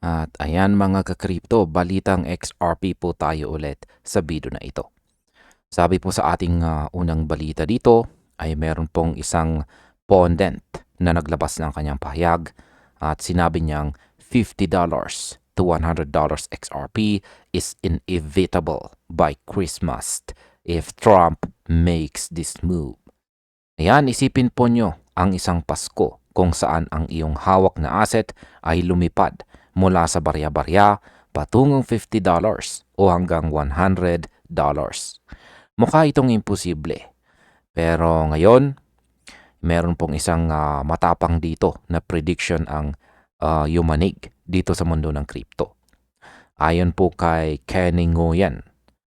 At ayan mga ka-crypto, balitang XRP po tayo ulit sa video na ito. Sabi po sa ating unang balita dito ay meron pong isang pundit na naglabas ng kanyang pahayag at sinabi niyang $50 to $100 XRP is inevitable by Christmas if Trump makes this move. Ayan, isipin po nyo ang isang Pasko kung saan ang iyong hawak na asset ay lumipad mula sa barya-barya patungong $50 o hanggang $100. Mukha itong imposible. Pero ngayon, meron pong isang matapang dito na prediction ang yumanig dito sa mundo ng crypto. Ayon po kay Kenny Nguyen,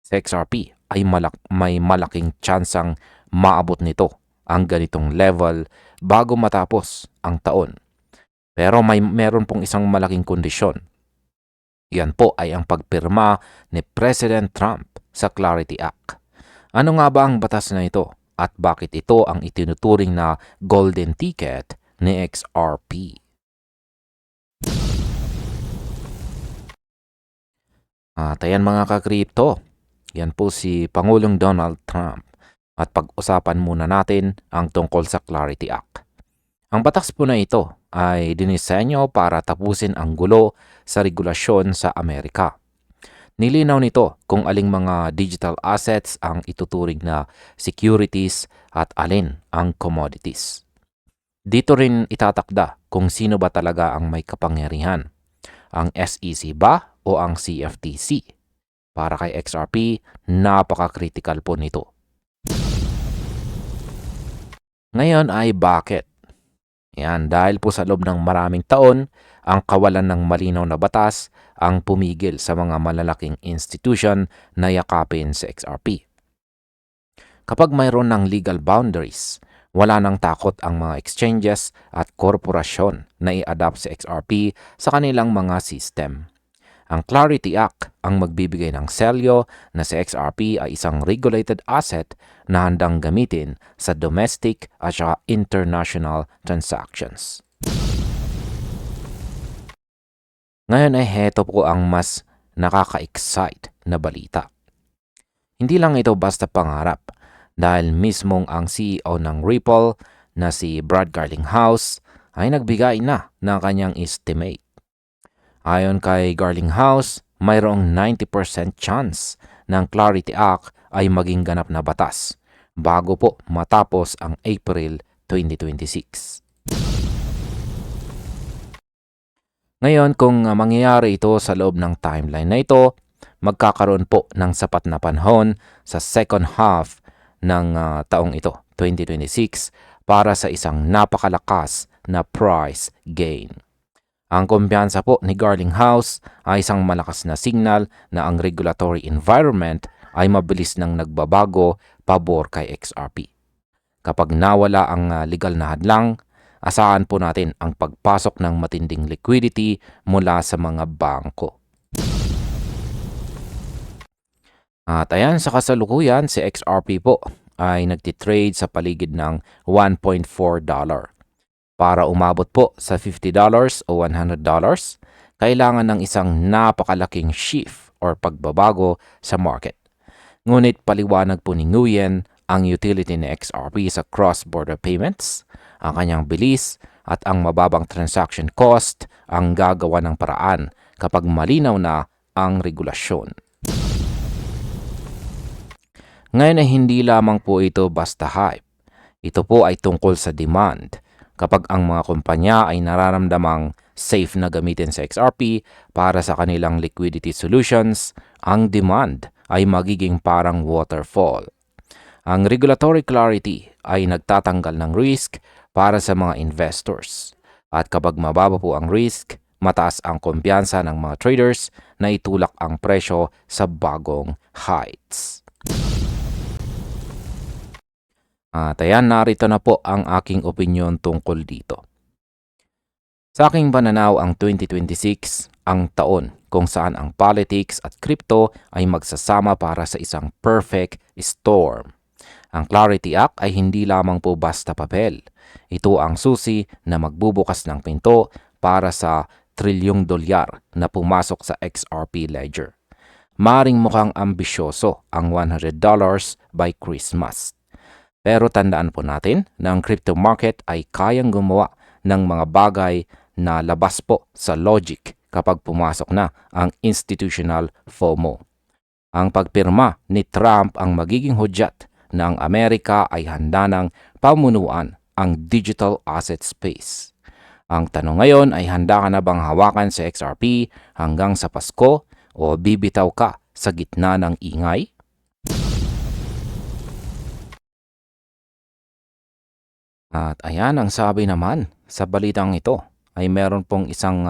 sa XRP ay may malaking tsansang maabot nito ang ganitong level bago matapos ang taon. Pero meron pong isang malaking kondisyon. Yan po ay ang pagpirma ni President Trump sa Clarity Act. Ano nga ba ang batas na ito at bakit ito ang itinuturing na golden ticket ni XRP? At ayan mga ka-crypto, yan po si Pangulong Donald Trump at pag-usapan muna natin ang tungkol sa Clarity Act. Ang batas po na ito ay dinisenyo para tapusin ang gulo sa regulasyon sa Amerika. Nilinaw nito kung aling mga digital assets ang ituturing na securities at alin ang commodities. Dito rin itatakda kung sino ba talaga ang may kapangyarihan, ang SEC ba o ang CFTC. Para kay XRP, napaka-critical po nito. Ngayon ay bakit? Yan, dahil po sa loob ng maraming taon, ang kawalan ng malinaw na batas ang pumigil sa mga malalaking institution na yakapin sa XRP. Kapag mayroon ng legal boundaries, wala nang takot ang mga exchanges at korporasyon na i-adapt sa XRP sa kanilang mga system. Ang Clarity Act ang magbibigay ng selyo na si XRP ay isang regulated asset na handang gamitin sa domestic at saka international transactions. Ngayon ay heto po ang mas nakaka-excite na balita. Hindi lang ito basta pangarap dahil mismong ang CEO ng Ripple na si Brad Garlinghouse ay nagbigay na ng kanyang estimate. Ayon kay Garlinghouse, mayroong 90% chance ng Clarity Act ay maging ganap na batas bago po matapos ang April 2026. Ngayon, kung mangyayari ito sa loob ng timeline na ito, magkakaroon po ng sapat na panahon sa second half ng taong ito, 2026, para sa isang napakalakas na price gain. Ang kumpiyansa po ni Garlinghouse ay isang malakas na signal na ang regulatory environment ay mabilis nang nagbabago pabor kay XRP. Kapag nawala ang legal na hadlang, asahan po natin ang pagpasok ng matinding liquidity mula sa mga bangko. At ayan, sa kasalukuyan, si XRP po ay nagtitrade sa paligid ng $1.4. Para umabot po sa $50 o $100, kailangan ng isang napakalaking shift or pagbabago sa market. Ngunit paliwanag po ni Nguyen ang utility ni XRP sa cross-border payments, ang kanyang bilis at ang mababang transaction cost ang gagawa ng paraan kapag malinaw na ang regulasyon. Ngayon ay hindi lamang po ito basta hype. Ito po ay tungkol sa demand. Kapag ang mga kumpanya ay nararamdamang safe na gamitin sa XRP para sa kanilang liquidity solutions, ang demand ay magiging parang waterfall. Ang regulatory clarity ay nagtatanggal ng risk para sa mga investors. At kapag mababa po ang risk, mataas ang kumpiyansa ng mga traders na itulak ang presyo sa bagong heights. At ayan, narito na po ang aking opinyon tungkol dito. Sa aking pananaw, ang 2026 ang taon kung saan ang politics at crypto ay magsasama para sa isang perfect storm. Ang Clarity Act ay hindi lamang po basta papel. Ito ang susi na magbubukas ng pinto para sa trilyong dolyar na pumasok sa XRP ledger. Maring mukhang ambisyoso ang $100 by Christmas. Pero tandaan po natin na ang crypto market ay kayang gumawa ng mga bagay na labas po sa logic kapag pumasok na ang institutional FOMO. Ang pagpirma ni Trump ang magiging hudyat na ang Amerika ay handa ng pamunuan ang digital asset space. Ang tanong ngayon ay handa ka na bang hawakan sa XRP hanggang sa Pasko o bibitaw ka sa gitna ng ingay? At ayan ang sabi naman sa balitang ito ay meron pong isang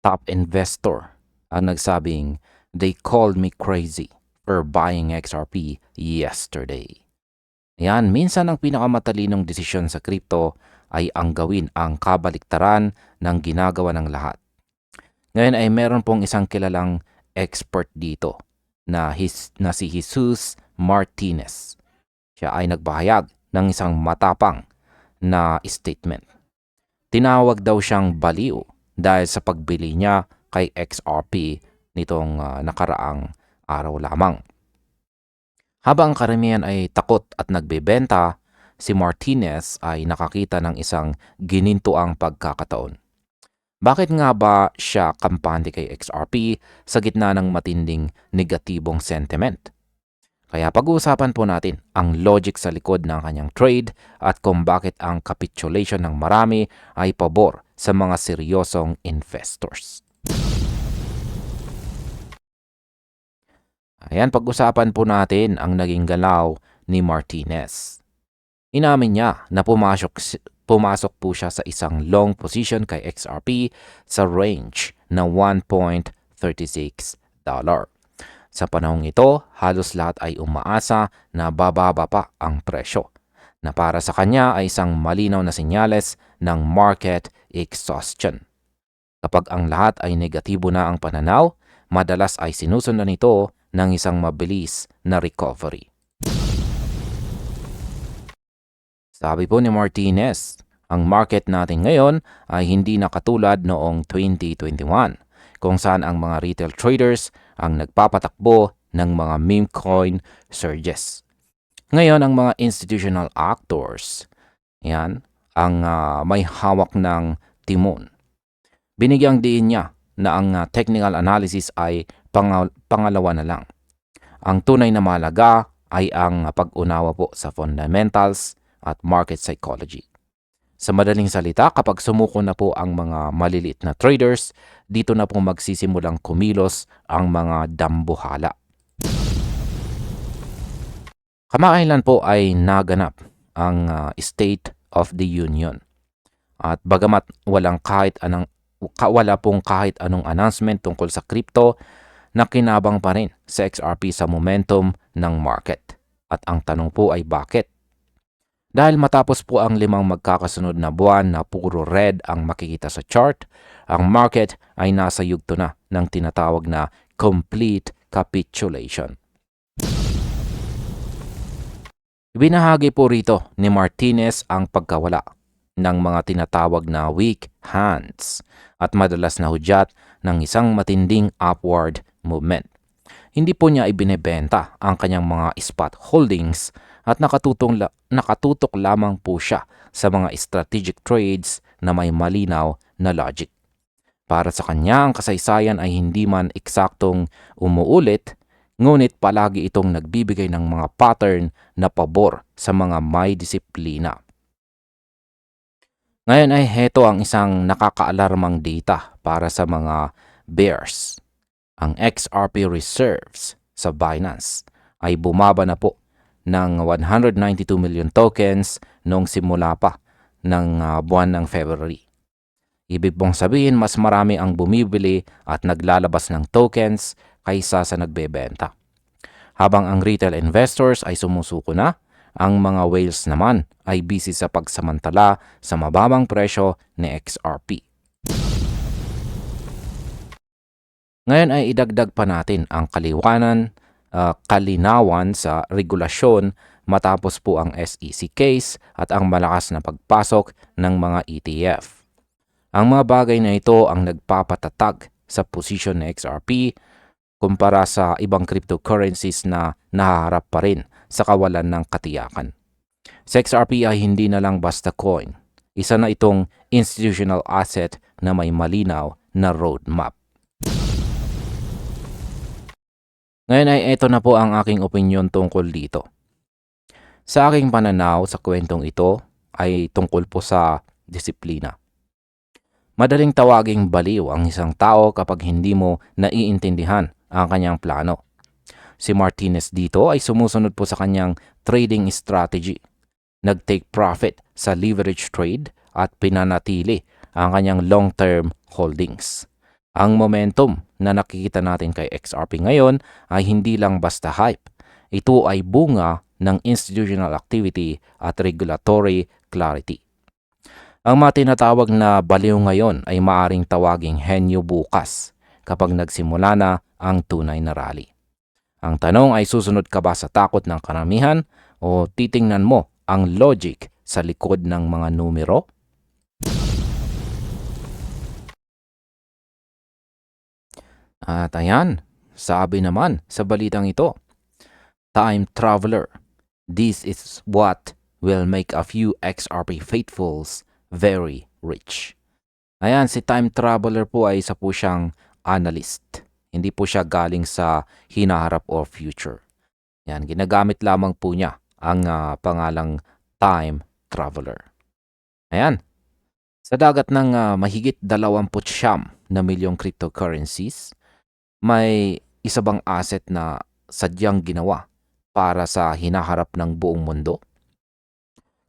top investor ang nagsabing, "They called me crazy for buying XRP yesterday." Ayan, minsan ang pinakamatalinong desisyon sa crypto ay ang gawin ang kabaliktaran ng ginagawa ng lahat. Ngayon ay meron pong isang kilalang expert dito na si Jesus Martinez. Siya ay nagbahayag ng isang matapang na statement. Tinawag daw siyang baliw dahil sa pagbili niya kay XRP nitong nakaraang araw lamang. Habang karamihan ay takot at nagbebenta, si Martinez ay nakakita ng isang ginintuang pagkakataon. Bakit nga ba siya kampante kay XRP sa gitna ng matinding negatibong sentiment? Kaya pag-uusapan po natin ang logic sa likod ng kanyang trade at kung bakit ang capitulation ng marami ay pabor sa mga seryosong investors. Ayan, pag-usapan po natin ang naging galaw ni Martinez. Inamin niya na pumasok po siya sa isang long position kay XRP sa range na $1.36. Sa panahong ito, halos lahat ay umaasa na bababa pa ang presyo, na para sa kanya ay isang malinaw na senyales ng market exhaustion. Kapag ang lahat ay negatibo na ang pananaw, madalas ay sinusundan ito ng isang mabilis na recovery. Sabi po ni Martinez, ang market natin ngayon ay hindi na katulad noong 2021, kung saan ang mga retail traders ang nagpapatakbo ng mga meme coin surges. Ngayon, ang mga institutional actors, yan, ang may hawak ng timon. Binigyang diin niya na ang technical analysis ay pangalawa na lang. Ang tunay na mahalaga ay ang pag-unawa po sa fundamentals at market psychology. Sa madaling salita, kapag sumuko na po ang mga maliliit na traders, dito na po magsisimulang kumilos ang mga dambuhala. Kamakailan po ay naganap ang State of the Union. At bagamat wala pong kahit anong announcement tungkol sa crypto, nakinabang pa rin sa XRP sa momentum ng market. At ang tanong po ay bakit? Dahil matapos po ang 5 magkakasunod na buwan na puro red ang makikita sa chart, ang market ay nasa yugto na ng tinatawag na complete capitulation. Ibinahagi po rito ni Martinez ang pagkawala ng mga tinatawag na weak hands at madalas na hudyat ng isang matinding upward movement. Hindi po niya ibinebenta ang kanyang mga spot holdings at nakatutok lamang po siya sa mga strategic trades na may malinaw na logic. Para sa kanya, ang kasaysayan ay hindi man eksaktong umuulit, ngunit palagi itong nagbibigay ng mga pattern na pabor sa mga may disiplina. Ngayon ay heto ang isang nakakaalarmang data para sa mga bears. Ang XRP reserves sa Binance ay bumaba na po ng 192 million tokens noong simula pa ng buwan ng February. Ibig pong sabihin, mas marami ang bumibili at naglalabas ng tokens kaysa sa nagbebenta. Habang ang retail investors ay sumusuko na, ang mga whales naman ay busy sa pagsamantala sa mababang presyo ni XRP. Ngayon ay idagdag pa natin ang kalinawan sa regulasyon matapos po ang SEC case at ang malakas na pagpasok ng mga ETF. Ang mga bagay na ito ang nagpapatatag sa posisyon ng XRP kumpara sa ibang cryptocurrencies na nahaharap pa rin sa kawalan ng katiyakan. Sa XRP ay hindi na lang basta coin. Isa na itong institutional asset na may malinaw na roadmap. Ngayon ay ito na po ang aking opinyon tungkol dito. Sa aking pananaw sa kwentong ito ay tungkol po sa disiplina. Madaling tawaging baliw ang isang tao kapag hindi mo naiintindihan ang kanyang plano. Si Martinez dito ay sumusunod po sa kanyang trading strategy. Nag-take profit sa leverage trade at pinanatili ang kanyang long-term holdings. Ang momentum na nakikita natin kay XRP ngayon ay hindi lang basta hype. Ito ay bunga ng institutional activity at regulatory clarity. Ang mga tinatawag na baliw ngayon ay maaring tawaging henyo bukas kapag nagsimula na ang tunay na rally. Ang tanong ay susunod ka ba sa takot ng karamihan o titingnan mo ang logic sa likod ng mga numero? At ayan, sabi naman sa balitang ito, Time Traveler, this is what will make a few XRP faithfuls very rich. Ayan, si Time Traveler po ay isa po siyang analyst. Hindi po siya galing sa hinaharap or future. Yan, ginagamit lamang po niya ang pangalang Time Traveler. Ayan, sa dagat ng mahigit 29 na milyong cryptocurrencies, may isa bang asset na sadyang ginawa para sa hinaharap ng buong mundo?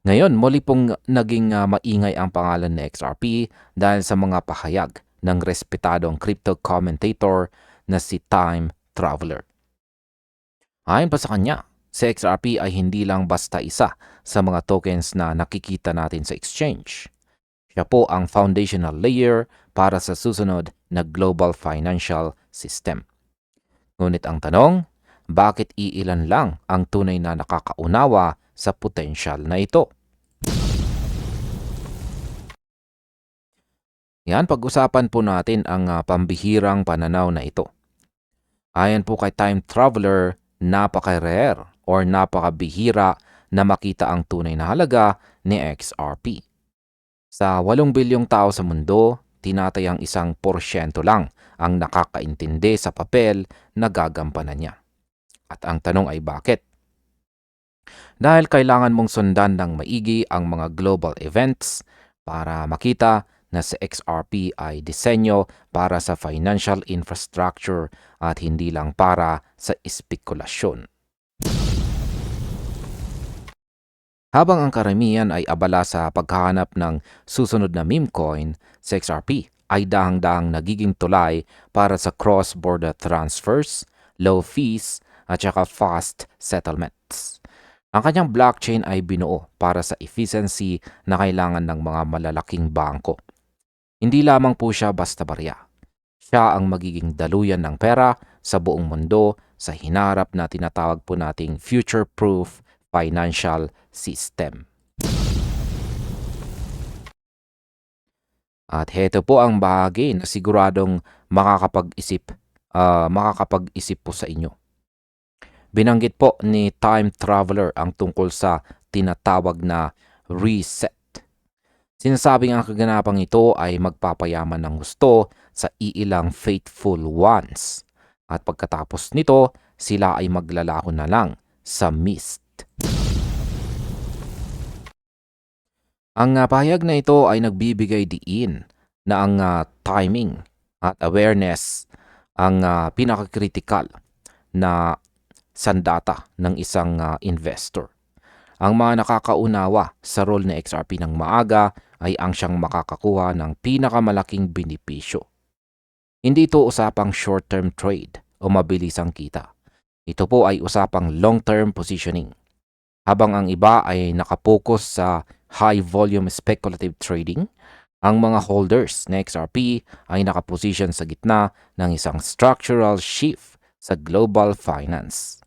Ngayon, muli pong naging maingay ang pangalan ng XRP dahil sa mga pahayag ng respetadong crypto commentator na si Time Traveler. Ayon pa sa kanya, si XRP ay hindi lang basta isa sa mga tokens na nakikita natin sa exchange. Siya po ang foundational layer para sa susunod na global financial system. Ngunit ang tanong, bakit iilan lang ang tunay na nakakaunawa sa potensyal na ito? Yan, pag-usapan po natin ang pambihirang pananaw na ito. Ayon po kay Time Traveler, napaka-rare or napakabihira na makita ang tunay na halaga ni XRP. Sa 8 bilyong tao sa mundo, tinatayang 1% lang ang nakakaintindi sa papel na gagampanan niya. At ang tanong ay bakit? Dahil kailangan mong sundan ng maigi ang mga global events para makita na si XRP ay disenyo para sa financial infrastructure at hindi lang para sa espekulasyon. Habang ang karamihan ay abala sa paghahanap ng susunod na meme coin, si XRP ay dahang-dahang nagiging tulay para sa cross-border transfers, low fees, at saka fast settlements. Ang kanyang blockchain ay binuo para sa efficiency na kailangan ng mga malalaking bangko. Hindi lamang po siya basta barya. Siya ang magiging daluyan ng pera sa buong mundo sa hinarap na tinatawag po nating future-proof financial system. At heto po ang bahagi na siguradong makakapag-isip po sa inyo. Binanggit po ni Time Traveler ang tungkol sa tinatawag na reset. Sinasabing ang kaganapang ito ay magpapayaman ng gusto sa iilang faithful ones. At pagkatapos nito, sila ay maglalaho na lang sa mist. Ang pahayag na ito ay nagbibigay diin na ang timing at awareness ang pinaka-critical na sandata ng isang investor. Ang mga nakakaunawa sa role ni XRP ng maaga ay ang siyang makakakuha ng pinakamalaking benepisyo. Hindi ito usapang short-term trade o mabilisang kita. Ito po ay usapang long-term positioning. Habang ang iba ay nakapokus sa high-volume speculative trading, ang mga holders ng XRP ay nakaposition sa gitna ng isang structural shift sa global finance.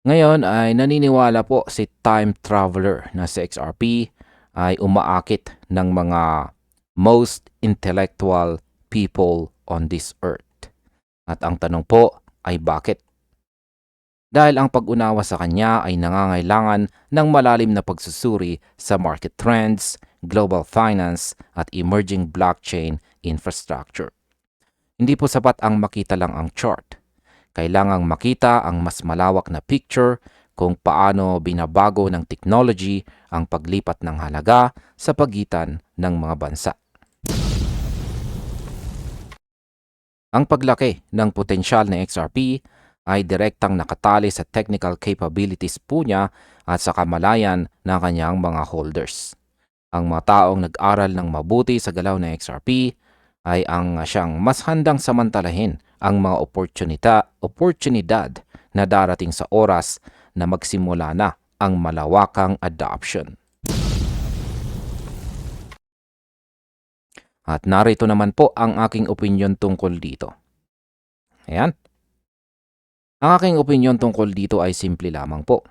Ngayon ay naniniwala po si Time Traveler na si XRP ay umaakit ng mga most intellectual people on this earth. At ang tanong po ay bakit? Dahil ang pag-unawa sa kanya ay nangangailangan ng malalim na pagsusuri sa market trends, global finance at emerging blockchain infrastructure. Hindi po sapat ang makita lang ang chart. Kailangang makita ang mas malawak na picture kung paano binabago ng technology ang paglipat ng halaga sa pagitan ng mga bansa. Ang paglaki ng potensyal ng XRP ay direktang nakatali sa technical capabilities po niya at sa kamalayan ng kanyang mga holders. Ang mga taong nag-aral ng mabuti sa galaw ng XRP ay ang siyang mas handang samantalahin ang mga oportunidad na darating sa oras na magsimula na ang malawakang adoption. At narito naman po ang aking opinyon tungkol dito. Ayan. Ang aking opinyon tungkol dito ay simple lamang po.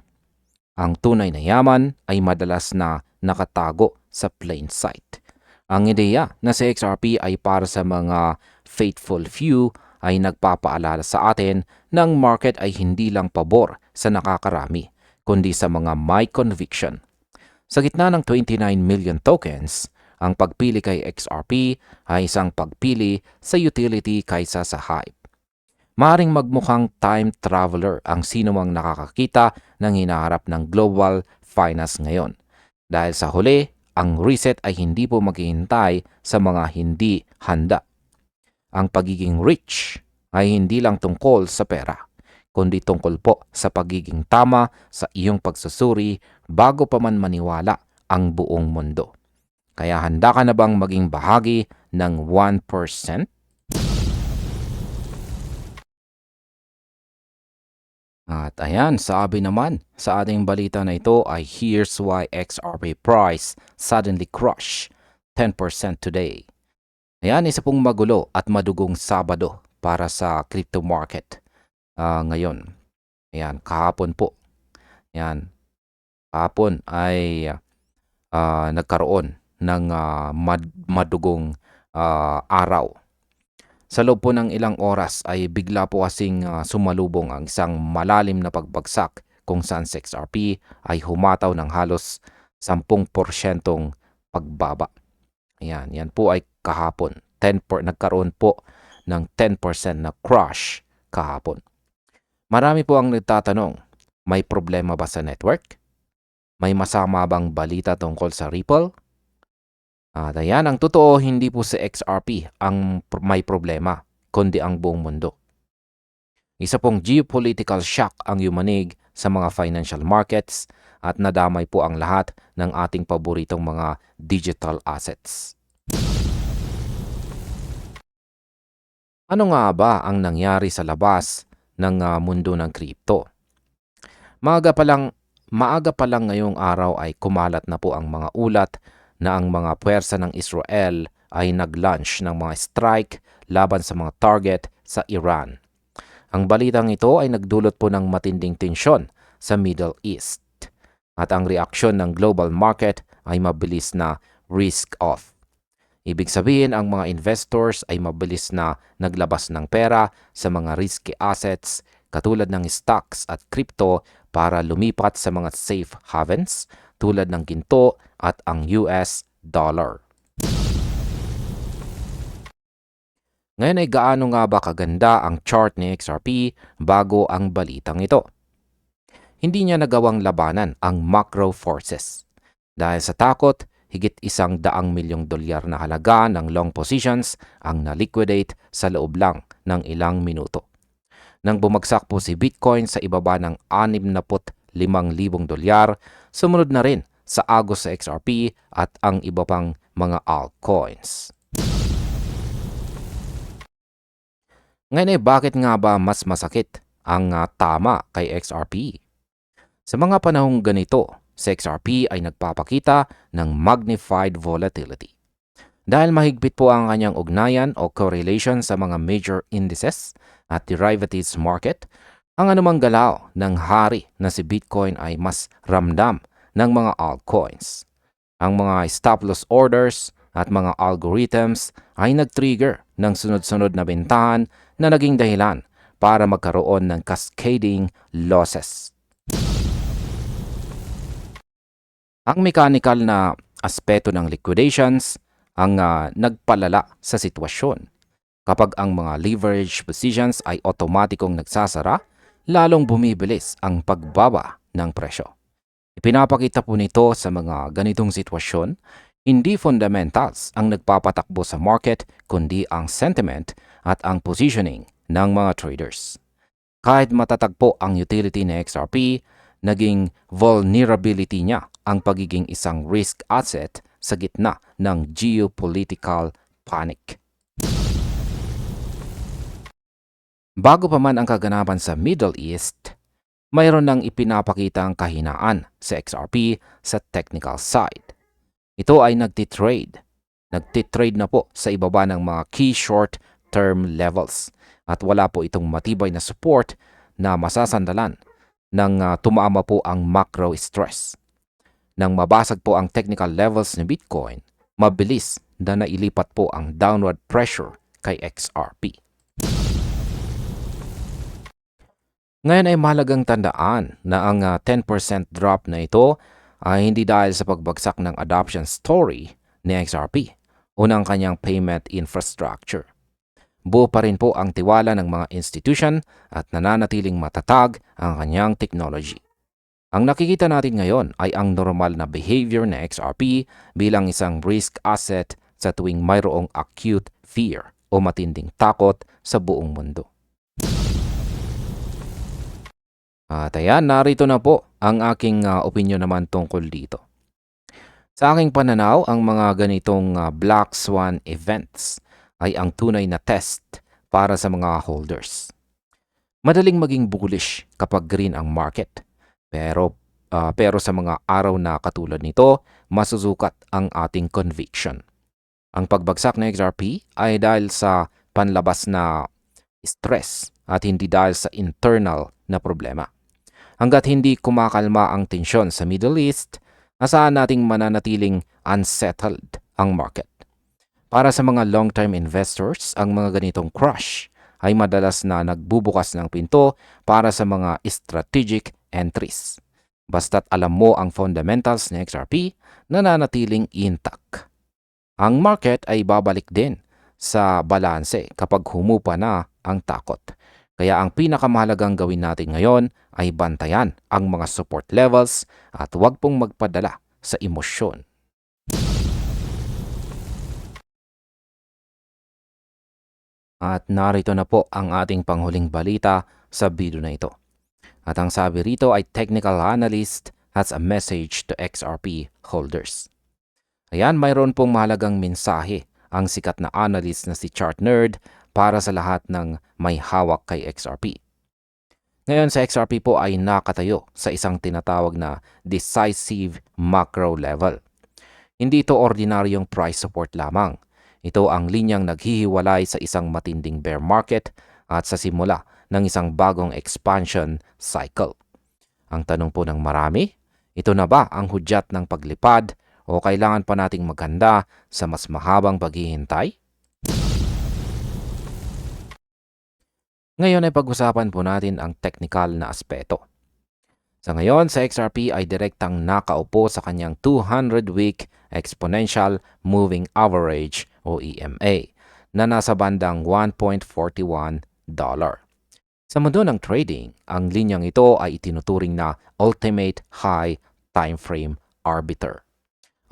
Ang tunay na yaman ay madalas na nakatago sa plain sight. Ang ideya na si XRP ay para sa mga faithful few ay nagpapaalala sa atin ng market ay hindi lang pabor sa nakakarami, kundi sa mga may conviction. Sa gitna ng 29 million tokens, ang pagpili kay XRP ay isang pagpili sa utility kaysa sa hype. Maaring magmukhang time traveler ang sinumang nakakakita ng hinaharap ng global finance ngayon. Dahil sa huli, ang reset ay hindi po maghihintay sa mga hindi handa. Ang pagiging rich ay hindi lang tungkol sa pera, kundi tungkol po sa pagiging tama sa iyong pagsusuri bago pa man maniwala ang buong mundo. Kaya handa ka na bang maging bahagi ng 1%? At ayan, sabi naman sa ating balita na ito ay here's why XRP price suddenly crush 10% today. Ayan, isa pong magulo at madugong Sabado para sa crypto market ngayon. Ayan, kahapon po. Ayan, kahapon ay nagkaroon ng madugong araw. Sa loob po ng ilang oras ay bigla po kasing sumalubong ang isang malalim na pagbagsak kung saan si XRP ay humataw ng halos 10% pagbaba. Ayan, yan po ay kahapon. Nagkaroon po ng 10% na crash kahapon. Marami po ang nagtatanong, may problema ba sa network? May masama bang balita tungkol sa Ripple? At ayan, ang totoo, hindi po si XRP ang may problema, kundi ang buong mundo. Isa pong geopolitical shock ang yumanig sa mga financial markets at nadamay po ang lahat ng ating paboritong mga digital assets. Ano nga ba ang nangyari sa labas ng mundo ng crypto? Maaga pa lang ngayong araw ay kumalat na po ang mga ulat na ang mga puwersa ng Israel ay nag-launch ng mga strike laban sa mga target sa Iran. Ang balitang ito ay nagdulot po ng matinding tensyon sa Middle East. At ang reaksyon ng global market ay mabilis na risk-off. Ibig sabihin, ang mga investors ay mabilis na naglabas ng pera sa mga risky assets katulad ng stocks at crypto para lumipat sa mga safe havens tulad ng ginto at ang US dollar. Ngayon ay gaano nga ba kaganda ang chart ni XRP bago ang balitang ito? Hindi niya nagawang labanan ang macro forces. Dahil sa takot, higit $100 milyong na halaga ng long positions ang na-liquidate sa loob lang ng ilang minuto. Nang bumagsak po si Bitcoin sa ibaba ng $65,000, sumunod na rin sa agos sa XRP at ang iba pang mga altcoins. Ngayon ay bakit nga ba mas masakit ang tama kay XRP? Sa mga panahong ganito, si XRP ay nagpapakita ng magnified volatility. Dahil mahigpit po ang kanyang ugnayan o correlation sa mga major indices at derivatives market, ang anumang galaw ng hari na si Bitcoin ay mas ramdam ng mga altcoins. Ang mga stop loss orders at mga algorithms ay nag-trigger ng sunod-sunod na bentahan na naging dahilan para magkaroon ng cascading losses. Ang mechanical na aspeto ng liquidations ang nagpalala sa sitwasyon. Kapag ang mga leverage positions ay otomatikong nagsasara, lalong bumibilis ang pagbaba ng presyo. Ipinapakita po nito sa mga ganitong sitwasyon, hindi fundamentals ang nagpapatakbo sa market kundi ang sentiment at ang positioning ng mga traders. Kahit matatag po ang utility ni XRP, naging vulnerability niya ang pagiging isang risk asset sa gitna ng geopolitical panic. Bago pa man ang kaganapan sa Middle East, mayroon nang ipinapakitang kahinaan sa XRP sa technical side. Ito ay nagtitrade na po sa ibaba ng mga key short-term levels at wala po itong matibay na support na masasandalan nang tumaama po ang macro stress. Nang mabasag po ang technical levels ni Bitcoin, mabilis na nailipat po ang downward pressure kay XRP. Ngayon ay mahalagang tandaan na ang 10% drop na ito ay hindi dahil sa pagbagsak ng adoption story ni XRP o ng kanyang payment infrastructure. Buo pa rin po ang tiwala ng mga institution at nananatiling matatag ang kanyang technology. Ang nakikita natin ngayon ay ang normal na behavior ng XRP bilang isang risk asset sa tuwing mayroong acute fear o matinding takot sa buong mundo. At ayan, narito na po ang aking opinion naman tungkol dito. Sa aking pananaw, ang mga ganitong Black Swan events ay ang tunay na test para sa mga holders. Madaling maging bullish kapag green ang market, pero sa mga araw na katulad nito, masusukat ang ating conviction. Ang pagbagsak ng XRP ay dahil sa panlabas na stress at hindi dahil sa internal na problema. Hanggat hindi kumakalma ang tensyon sa Middle East, asahan nating mananatiling unsettled ang market. Para sa mga long-term investors, ang mga ganitong crash ay madalas na nagbubukas ng pinto para sa mga strategic entries. Basta't alam mo ang fundamentals ng XRP, nananatiling intact. Ang market ay babalik din sa balanse kapag humupa na ang takot. Kaya ang pinakamahalagang gawin natin ngayon ay bantayan ang mga support levels at huwag pong magpadala sa emosyon. At narito na po ang ating panghuling balita sa video na ito. At ang sabi rito ay technical analyst has a message to XRP holders. Ayan, mayroon pong mahalagang mensahe ang sikat na analyst na si Chart Nerd para sa lahat ng may hawak kay XRP. Ngayon sa XRP po ay nakatayo sa isang tinatawag na decisive macro level. Hindi ito ordinaryong price support lamang. Ito ang linyang naghihiwalay sa isang matinding bear market at sa simula ng isang bagong expansion cycle. Ang tanong po ng marami, ito na ba ang hudyat ng paglipad o kailangan pa nating maghanda sa mas mahabang paghihintay? Ngayon ay pag-usapan po natin ang technical na aspeto. Sa ngayon, sa XRP ay direktang nakaupo sa kanyang 200-week Exponential Moving Average o EMA na nasa bandang $1.41. Sa mundo ng trading, ang linyang ito ay itinuturing na Ultimate High Timeframe Arbiter.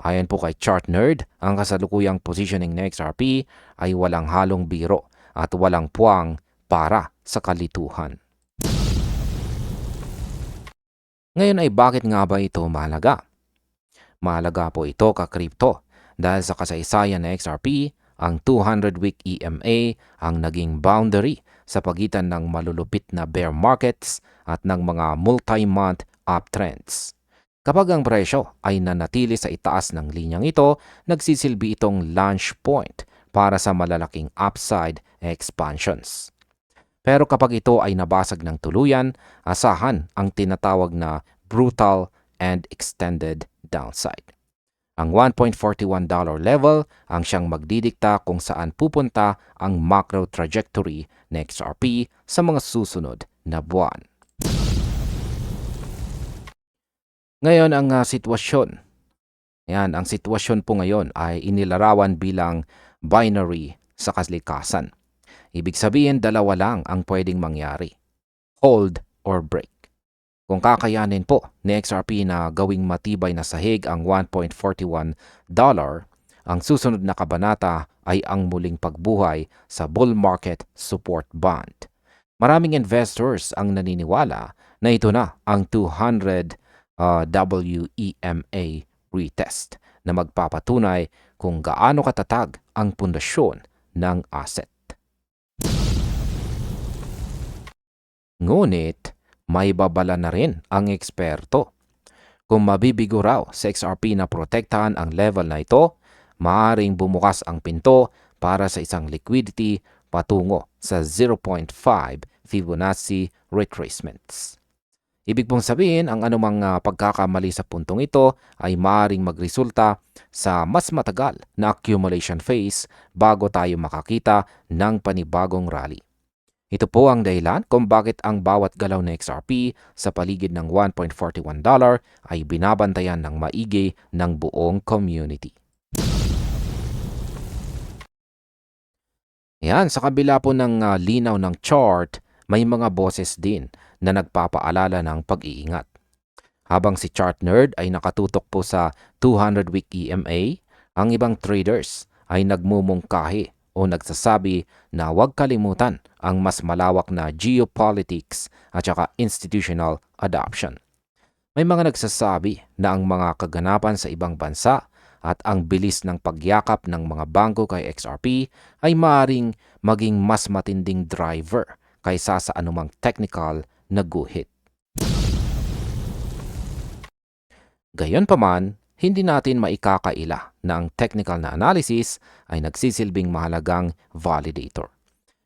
Ayon po kay Chart Nerd, ang kasalukuyang positioning ng XRP ay walang halong biro at walang puwang para sa kalituhan. Ngayon ay bakit nga ba ito mahalaga? Mahalaga po ito ka-crypto dahil sa kasaysayan ng XRP, ang 200-week EMA ang naging boundary sa pagitan ng malulupit na bear markets at ng mga multi-month uptrends. Kapag ang presyo ay nanatili sa itaas ng linyang ito, nagsisilbi itong launch point para sa malalaking upside expansions. Pero kapag ito ay nabasag ng tuluyan, asahan ang tinatawag na brutal and extended downside. Ang $1.41 level ang siyang magdidikta kung saan pupunta ang macro trajectory ng XRP sa mga susunod na buwan. Ngayon ang sitwasyon. Yan, ang sitwasyon po ngayon ay inilarawan bilang binary sa kalikasan. Ibig sabihin, dalawa lang ang pwedeng mangyari. Hold or break. Kung kakayanin po ni XRP na gawing matibay na sahig ang $1.41, ang susunod na kabanata ay ang muling pagbuhay sa bull market support band. Maraming investors ang naniniwala na ito na ang 200 WEMA retest na magpapatunay kung gaano katatag ang pundasyon ng asset. Ngunit, may babala na rin ang eksperto. Kung mabibigo raw sa XRP na protektahan ang level na ito, maaaring bumukas ang pinto para sa isang liquidity patungo sa 0.5 Fibonacci retracements. Ibig pong sabihin, ang anumang pagkakamali sa puntong ito ay maaaring magresulta sa mas matagal na accumulation phase bago tayo makakita ng panibagong rally. Ito po ang dahilan kung bakit ang bawat galaw na XRP sa paligid ng $1.41 ay binabantayan ng maigi ng buong community. Yan, sa kabila po ng linaw ng chart, may mga boses din na nagpapaalala ng pag-iingat. Habang si Chart Nerd ay nakatutok po sa 200-week EMA, ang ibang traders ay nagmumungkahi o nagsasabi na huwag kalimutan ang mas malawak na geopolitics at saka institutional adoption. May mga nagsasabi na ang mga kaganapan sa ibang bansa at ang bilis ng pagyakap ng mga bangko kay XRP ay maaaring maging mas matinding driver kaysa sa anumang technical na guhit. Gayunpaman, hindi natin maikakaila na ang technical na analysis ay nagsisilbing mahalagang validator.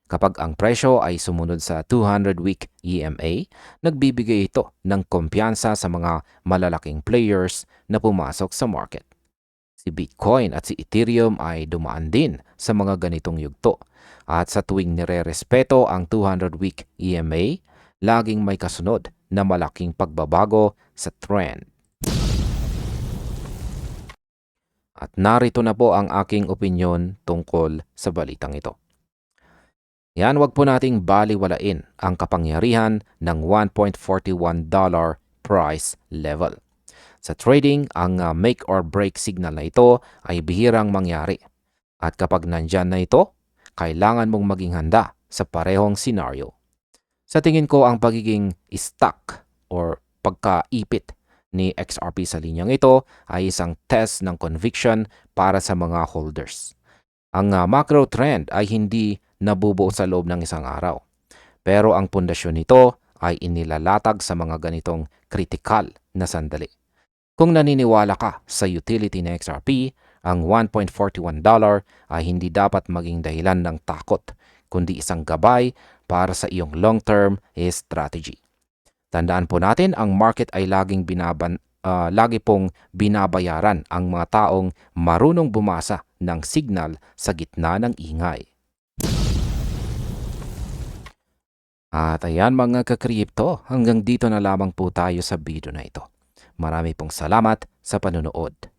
Kapag ang presyo ay sumunod sa 200-week EMA, nagbibigay ito ng kumpiyansa sa mga malalaking players na pumasok sa market. Si Bitcoin at si Ethereum ay dumaan din sa mga ganitong yugto. At sa tuwing nire-respeto ang 200-week EMA, laging may kasunod na malaking pagbabago sa trend. At narito na po ang aking opinyon tungkol sa balitang ito. Yan, wag po nating baliwalain ang kapangyarihan ng $1.41 price level. Sa trading, ang make or break signal na ito ay bihirang mangyari. At kapag nandyan na ito, kailangan mong maging handa sa parehong senaryo. Sa tingin ko, ang pagiging stuck or pagkaipit ni XRP sa linyang ito ay isang test ng conviction para sa mga holders. Ang macro trend ay hindi nabubuo sa loob ng isang araw. Pero ang pundasyon nito ay inilalatag sa mga ganitong kritikal na sandali. Kung naniniwala ka sa utility ng XRP, ang $1.41 ay hindi dapat maging dahilan ng takot, kundi isang gabay para sa iyong long-term strategy. Tandaan po natin, ang market ay lagi pong binabayaran ang mga taong marunong bumasa ng signal sa gitna ng ingay. At ayan mga ka-crypto, hanggang dito na lamang po tayo sa video na ito. Marami pong salamat sa panunood.